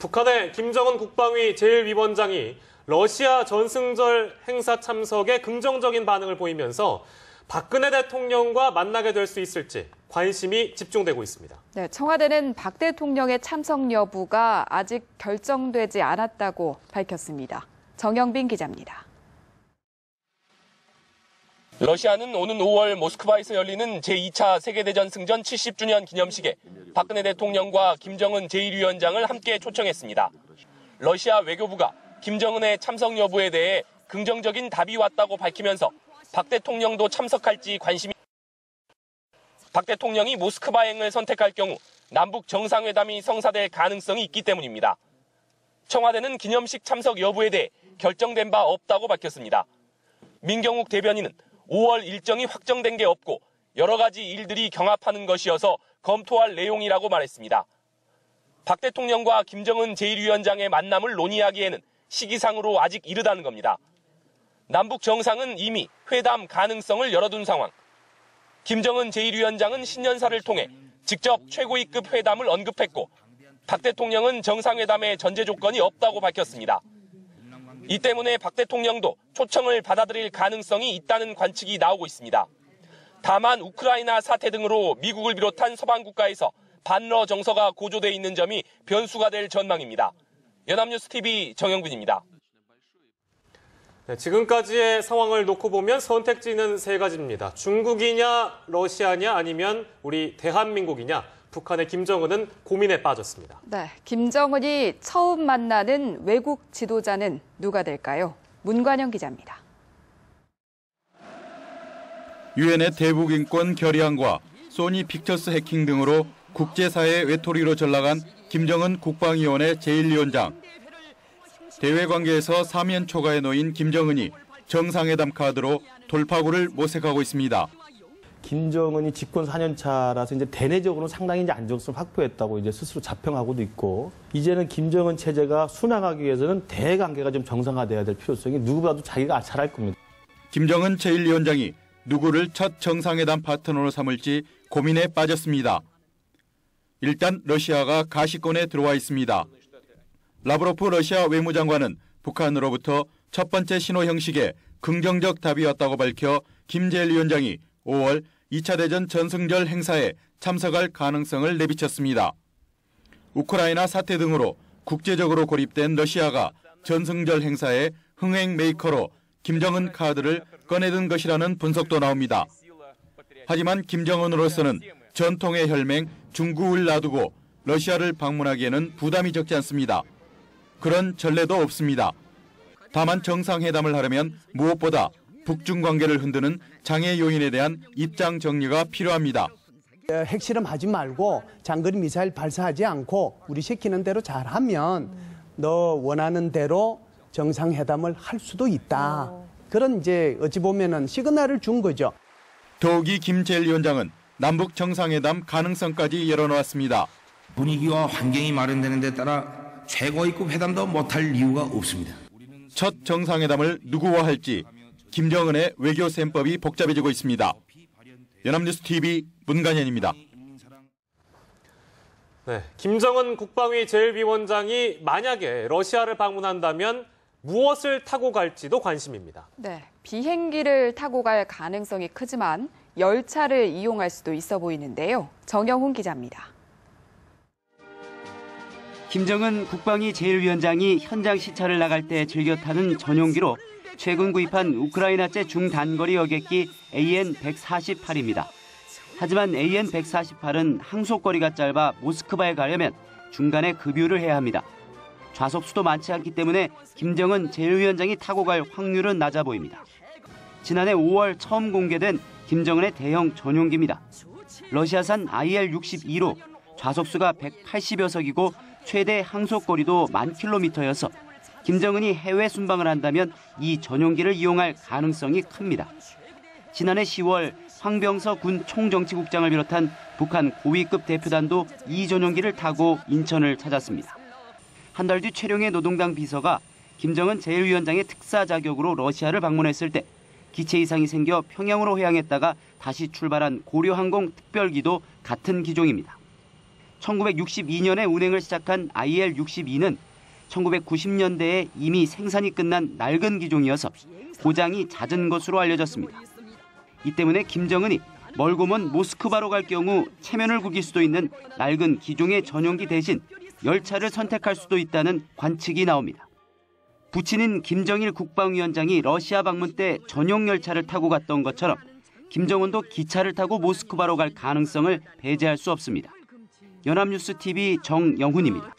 북한의 김정은 국방위 제1위원장이 러시아 전승절 행사 참석에 긍정적인 반응을 보이면서 박근혜 대통령과 만나게 될 수 있을지 관심이 집중되고 있습니다. 네, 청와대는 박 대통령의 참석 여부가 아직 결정되지 않았다고 밝혔습니다. 정영빈 기자입니다. 러시아는 오는 5월 모스크바에서 열리는 제2차 세계대전 승전 70주년 기념식에 박근혜 대통령과 김정은 제1위원장을 함께 초청했습니다. 러시아 외교부가 김정은의 참석 여부에 대해 긍정적인 답이 왔다고 밝히면서 박 대통령도 참석할지 관심이. 박 대통령이 모스크바행을 선택할 경우 남북 정상회담이 성사될 가능성이 있기 때문입니다. 청와대는 기념식 참석 여부에 대해 결정된 바 없다고 밝혔습니다. 민경욱 대변인은 5월 일정이 확정된 게 없고 여러 가지 일들이 경합하는 것이어서 검토할 내용이라고 말했습니다. 박 대통령과 김정은 제1위원장의 만남을 논의하기에는 시기상으로 아직 이르다는 겁니다. 남북 정상은 이미 회담 가능성을 열어둔 상황. 김정은 제1위원장은 신년사를 통해 직접 최고위급 회담을 언급했고 박 대통령은 정상회담의 전제 조건이 없다고 밝혔습니다. 이 때문에 박 대통령도 초청을 받아들일 가능성이 있다는 관측이 나오고 있습니다. 다만 우크라이나 사태 등으로 미국을 비롯한 서방 국가에서 반러 정서가 고조돼 있는 점이 변수가 될 전망입니다. 연합뉴스TV 정영빈입니다. 네, 지금까지의 상황을 놓고 보면 선택지는 세 가지입니다. 중국이냐, 러시아냐, 아니면 우리 대한민국이냐. 북한의 김정은은 고민에 빠졌습니다. 네, 김정은이 처음 만나는 외국 지도자는 누가 될까요? 문관영 기자입니다. 유엔의 대북인권 결의안과 소니 픽처스 해킹 등으로 국제사회 외톨이로 전락한 김정은 국방위원회 제1위원장. 대외 관계에서 사면 초가에 놓인 김정은이 정상회담 카드로 돌파구를 모색하고 있습니다. 김정은이 집권 4년 차라서 이제 대내적으로 상당히 이제 안정성을 확보했다고 이제 스스로 자평하고도 있고, 이제는 김정은 체제가 순항하기 위해서는 대관계가 좀 정상화돼야 될 필요성이 누구보다도 자기가 잘 알 겁니다. 김정은 제1위원장이 누구를 첫 정상회담 파트너로 삼을지 고민에 빠졌습니다. 일단 러시아가 가시권에 들어와 있습니다. 라브로프 러시아 외무장관은 북한으로부터 첫 번째 신호 형식에 긍정적 답이 왔다고 밝혀 김 제1위원장이 5월 2차 대전 전승절 행사에 참석할 가능성을 내비쳤습니다. 우크라이나 사태 등으로 국제적으로 고립된 러시아가 전승절 행사에 흥행 메이커로 김정은 카드를 꺼내든 것이라는 분석도 나옵니다. 하지만 김정은으로서는 전통의 혈맹 중국을 놔두고 러시아를 방문하기에는 부담이 적지 않습니다. 그런 전례도 없습니다. 다만 정상회담을 하려면 무엇보다 북중 관계를 흔드는 장애 요인에 대한 입장 정리가 필요합니다. 핵실험하지 말고 장거리 미사일 발사하지 않고 우리 시키는 대로 잘하면 너 원하는 대로 정상회담을 할 수도 있다. 그런 이제 어찌 보면은 시그널을 준 거죠. 더욱이 김 제1위원장은 남북 정상회담 가능성까지 열어놓았습니다. 분위기와 환경이 마련되는 데 따라 최고위급 회담도 못할 이유가 없습니다. 첫 정상회담을 누구와 할지 김정은의 외교 셈법이 복잡해지고 있습니다. 연합뉴스TV 문관현입니다. 네, 김정은 국방위 제1위원장이 만약에 러시아를 방문한다면 무엇을 타고 갈지도 관심입니다. 네, 비행기를 타고 갈 가능성이 크지만 열차를 이용할 수도 있어 보이는데요. 정영훈 기자입니다. 김정은 국방위 제1위원장이 현장 시찰을 나갈 때 즐겨 타는 전용기로 최근 구입한 우크라이나제 중단거리 여객기 AN-148입니다. 하지만 AN-148은 항속거리가 짧아 모스크바에 가려면 중간에 급유를 해야 합니다. 좌석수도 많지 않기 때문에 김정은 제1위원장이 타고 갈 확률은 낮아 보입니다. 지난해 5월 처음 공개된 김정은의 대형 전용기입니다. 러시아산 IL-62로 좌석수가 180여 석이고 최대 항속거리도 10,000km여서 김정은이 해외 순방을 한다면 이 전용기를 이용할 가능성이 큽니다. 지난해 10월 황병서 군 총정치국장을 비롯한 북한 고위급 대표단도 이 전용기를 타고 인천을 찾았습니다. 한 달 뒤 최룡해 노동당 비서가 김정은 제1위원장의 특사 자격으로 러시아를 방문했을 때 기체 이상이 생겨 평양으로 회항했다가 다시 출발한 고려항공 특별기도 같은 기종입니다. 1962년에 운행을 시작한 IL-62는 1990년대에 이미 생산이 끝난 낡은 기종이어서 고장이 잦은 것으로 알려졌습니다. 이 때문에 김정은이 멀고 먼 모스크바로 갈 경우 체면을 구길 수도 있는 낡은 기종의 전용기 대신 열차를 선택할 수도 있다는 관측이 나옵니다. 부친인 김정일 국방위원장이 러시아 방문 때 전용 열차를 타고 갔던 것처럼 김정은도 기차를 타고 모스크바로 갈 가능성을 배제할 수 없습니다. 연합뉴스 TV 정영훈입니다.